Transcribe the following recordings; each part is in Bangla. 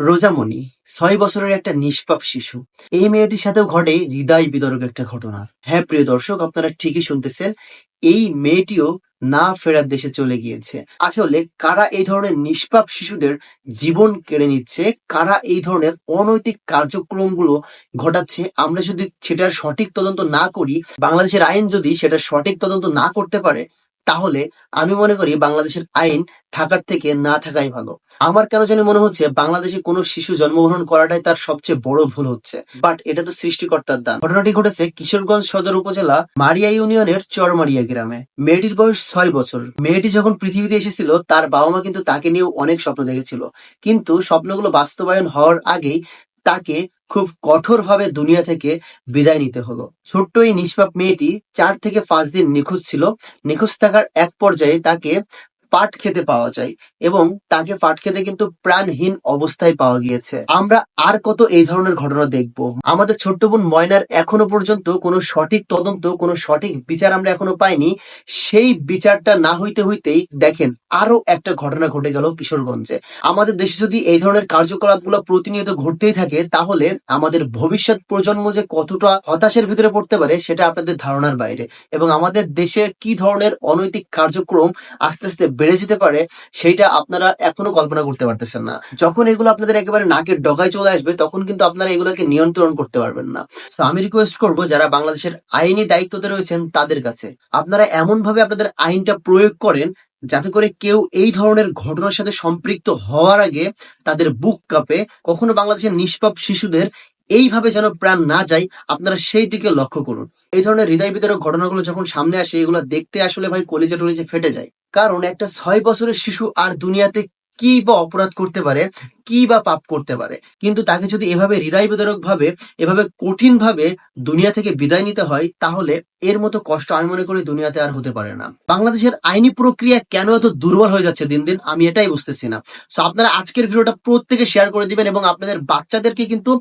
রোজামণি ৬ বছরের একটা নিষ্পাপ শিশু। এই মেয়েটির সাথেও ঘটে হৃদয় বিদারক একটা ঘটনা। হ্যাঁ প্রিয় দর্শক, আপনারা ঠিকই শুনতেছেন। এই মেয়েটিও না ফেরার দেশে চলে গিয়েছে। আসলে কারা এই ধরনের নিষ্পাপ শিশুদের জীবন কেড়ে নিচ্ছে, কারা এই ধরনের অনৈতিক কার্যক্রমগুলো ঘটাচ্ছে, আমরা যদি সেটার সঠিক তদন্ত না করি, বাংলাদেশের আইন যদি সেটার সঠিক তদন্ত না করতে পারে, তাহলে আমি মনে করি বাংলাদেশের আইন থাকার থেকে না থাকাই ভালো। আমার কেন জানি মনে হচ্ছে বাংলাদেশে কোনো শিশু জন্মগ্রহণ করাটাই তার সবচেয়ে বড় ভুল হচ্ছে। বাট এটা তো সৃষ্টিকর্তার দান। ঘটনাটি ঘটেছে কিশোরগঞ্জ সদর উপজেলা মারিয়া ইউনিয়নের চরমারিয়া গ্রামে। মেয়েটির বয়স ৬ বছর। মেয়েটি যখন পৃথিবীতে এসেছিল তার বাবা মা কিন্তু তাকে নিয়েও অনেক স্বপ্ন দেখেছিল, কিন্তু স্বপ্নগুলো বাস্তবায়ন হওয়ার আগেই তাকে খুব কঠোরভাবে দুনিয়া থেকে বিদায় নিতে হলো। ছোট্ট এই নিষ্পাপ মেয়েটি ৪ থেকে ৫ দিন নিখোঁজ ছিল। নিখোঁজ থাকার এক পর্যায়ে তাকে পাট খেতে পাওয়া যায় এবং তাকে পাট খেতে কিন্তু প্রাণহীন অবস্থায় পাওয়া গিয়েছে। আমরা আর কত এই ধরনের ঘটনা দেখব? আমাদের ছোট্ট বোন ময়নার এখনো পর্যন্ত কোনো সঠিক তদন্ত, কোনো সঠিক বিচার আমরা এখনো পাইনি। সেই বিচারটা না হইতে হইতেই দেখেন আরো একটা ঘটনা ঘটে গেল কিশোরগঞ্জে। আমাদের দেশে যদি এই ধরনের কার্যকলাপগুলো প্রতিনিয়ত ঘটতেই থাকে, তাহলে আমাদের ভবিষ্যৎ প্রজন্ম যে কতটা হতাশার ভিতরে পড়তে পারে সেটা আপনাদের ধারণার বাইরে। এবং আমাদের দেশের কি ধরনের অনৈতিক কার্যক্রম আস্তে আস্তে বেড়ে যেতে পারে সেইটা আপনারা এখনো কল্পনা করতে পারতেছেন না। যখন এগুলো আপনাদের একেবারে নাকের ডগায় চলে আসবে, তখন কিন্তু আপনারা এগুলোকে নিয়ন্ত্রণ করতে পারবেন না। তো আমি রিকোয়েস্ট করবো যারা বাংলাদেশের আইনি দায়িত্বতে রয়েছেন তাদের কাছে, আপনারা এমন ভাবে আপনাদের আইনটা প্রয়োগ করেন যাতে করে কেউ এই ধরনের ঘটনার সাথে সম্পৃক্ত হওয়ার আগে তাদের বুক কাঁপে। কখনো বাংলাদেশের নিষ্পাপ শিশুদের এইভাবে যেন প্রাণ না যায়, আপনারা সেই দিকে লক্ষ্য করুন। এই ধরনের হৃদয় বিদারক ঘটনাগুলো যখন সামনে আসে, এগুলো দেখতে আসলে ভাই কলিজা টলিজা ফেটে যায়। কারণ একটা ৬ বছরের শিশু আর দুনিয়াতে কি বা অপরাধ করতে পারে, কি বা পাপ করতে পারে, কিন্তু তাকে যদি এভাবে হৃদয় বিদারক ভাবে, এভাবে কঠিন ভাবে দুনিয়া থেকে বিদায় নিতে হয়, তাহলে এর মতো কষ্ট আমি মনে করি দুনিয়াতে আর হতে পারে না। বাংলাদেশের আইনি প্রক্রিয়া কেন এত দুর্বল হয়ে যাচ্ছে দিন দিন, আমি এটাই বুঝতেছি না। সো আপনারা আজকের ভিডিওটা প্রত্যেকে শেয়ার করে দিবেন এবং আপনাদের বাচ্চাদেরকে কিন্তু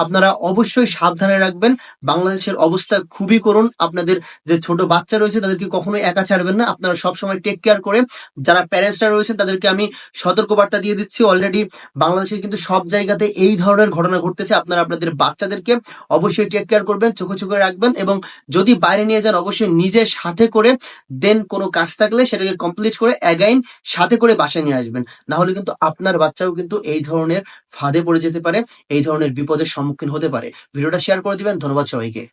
আপনারা অবশ্যই সাবধানে রাখবেন। বাংলাদেশের অবস্থা খুবই করুণ। আপনাদের যে ছোট বাচ্চা রয়েছে তাদেরকে কখনোই একা ছাড়বেন না। আপনারা সবসময় টেক কেয়ার করে, যারা প্যারেন্টসরা রয়েছেন তাদেরকে আমি সতর্কবার্তা দিয়ে দিচ্ছি। অলরেডি বাংলাদেশের কিন্তু সব জায়গাতে এই ধরনের ঘটনা ঘটতেছে। আপনারা আপনাদের বাচ্চাদেরকে অবশ্যই টেক কেয়ার করবেন, চোখে চোখে রাখবেন এবং যদি বাইরে নিয়ে যান অবশ্যই নিজে সাথে করে, দেন কোনো কাজ থাকলে সেটাকে কমপ্লিট করে অ্যাগাইন সাথে করে বাসায় নিয়ে আসবেন। না হলে কিন্তু আপনার বাচ্চাও কিন্তু এই ধরনের ফাঁদে পড়ে যেতে পারে, এই ধরনের বিপদের সম্মুখীন হতে পারে। ভিডিওটা শেয়ার করে দিবেন। ধন্যবাদ সবাইকে।